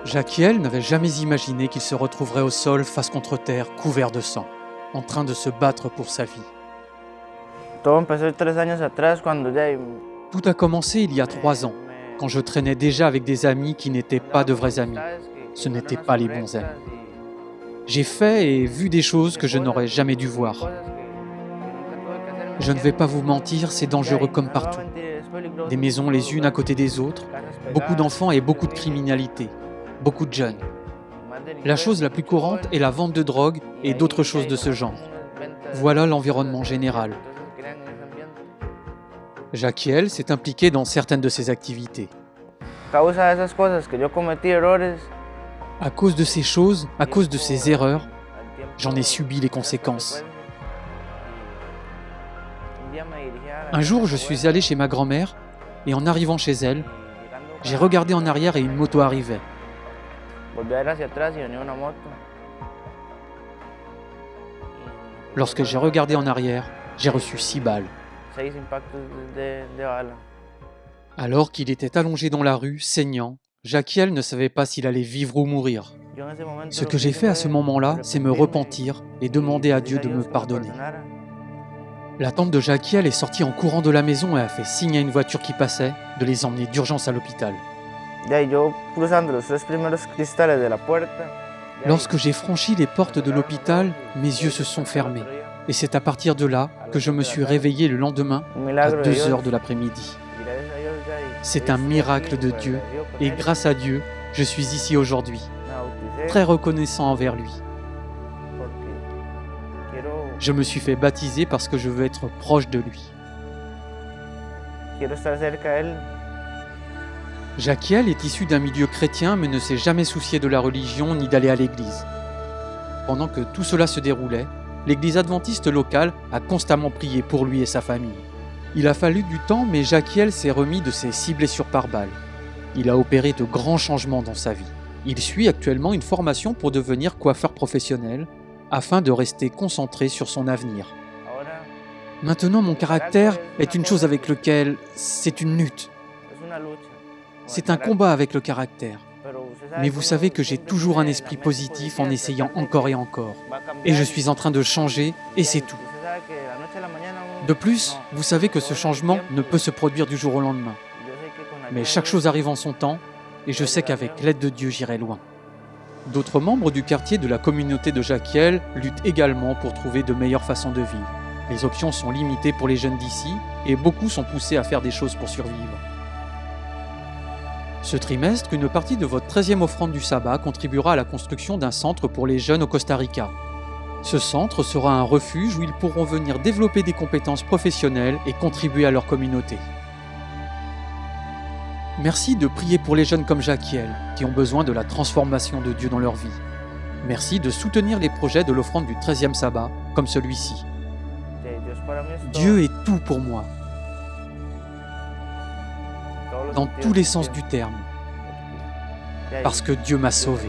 Jaquiel n'avait jamais imaginé qu'il se retrouverait au sol, face contre terre, couvert de sang, en train de se battre pour sa vie. Todo empezó 3 años atrás cuando ya Tout a commencé il y a 3 ans, quand je traînais déjà avec des amis qui n'étaient pas de vrais amis. Ce n'étaient pas les bons amis. J'ai fait et vu des choses que je n'aurais jamais dû voir. Je ne vais pas vous mentir, c'est dangereux comme partout. Des maisons les unes à côté des autres, beaucoup d'enfants et beaucoup de criminalité, beaucoup de jeunes. La chose la plus courante est la vente de drogue et d'autres choses de ce genre. Voilà l'environnement général. Jaquiel s'est impliqué dans certaines de ces activités. Causa de esas cosas que yo cometí errores. À cause de ces choses, à cause de ces erreurs, j'en ai subi les conséquences. Un jour, je suis allé chez ma grand-mère et en arrivant chez elle, j'ai regardé en arrière et une moto arrivait. Volví a ver hacia atrás y venía una moto. Lorsque j'ai regardé en arrière, j'ai reçu 6 balles. 6 impactos de bala. Alors qu'il était allongé dans la rue, saignant, Jaquiel ne savait pas s'il allait vivre ou mourir. Yo en ese momento Ce lo que j'ai fait à ce moment-là, c'est me repentir et demander à Dieu de me pardonner. La tante de Jaquiel est sortie en courant de la maison et a fait signe à une voiture qui passait de les emmener d'urgence à l'hôpital. De ahí yo cruzando los 3 primeros cristales de la puerta. Lorsque j'ai franchi les portes de l'hôpital, mes yeux se sont fermés. Et c'est à partir de là que je me suis réveillé le lendemain à 2 heures de l'après-midi. C'est un miracle de Dieu et grâce à Dieu, je suis ici aujourd'hui, très reconnaissant envers lui. Je me suis fait baptiser parce que je veux être proche de lui. Quiero estar cerca de él. Jaquiel est issu d'un milieu chrétien mais ne s'est jamais soucié de la religion ni d'aller à l'église. Pendant que tout cela se déroulait, l'église adventiste locale a constamment prié pour lui et sa famille. Il a fallu du temps, mais Jaquiel s'est remis de ses 6 blessures par balle. Il a opéré de grands changements dans sa vie. Il suit actuellement une formation pour devenir coiffeur professionnel, afin de rester concentré sur son avenir. Ahora Maintenant, mon caractère est une chose avec laquelle c'est une lutte. es una lucha. C'est un combat avec le caractère. Mais vous savez que j'ai toujours un esprit positif en essayant encore et encore. Et je suis en train de changer, et c'est tout. De plus, vous savez que ce changement ne peut se produire du jour au lendemain. Mais chaque chose arrive en son temps, et je sais qu'avec l'aide de Dieu, j'irai loin. D'autres membres du quartier de la communauté de Jaquiel luttent également pour trouver de meilleures façons de vivre. Les options sont limitées pour les jeunes d'ici, et beaucoup sont poussés à faire des choses pour survivre. Ce trimestre, une partie de votre 13e offrande du sabbat contribuera à la construction d'un centre pour les jeunes au Costa Rica. Ce centre sera un refuge où ils pourront venir développer des compétences professionnelles et contribuer à leur communauté. Merci de prier pour les jeunes comme Jaquiel, qui ont besoin de la transformation de Dieu dans leur vie. Merci de soutenir les projets de l'offrande du 13e sabbat, comme celui-ci. Dieu est tout pour moi, dans tous les sens du terme, parce que Dieu m'a sauvé.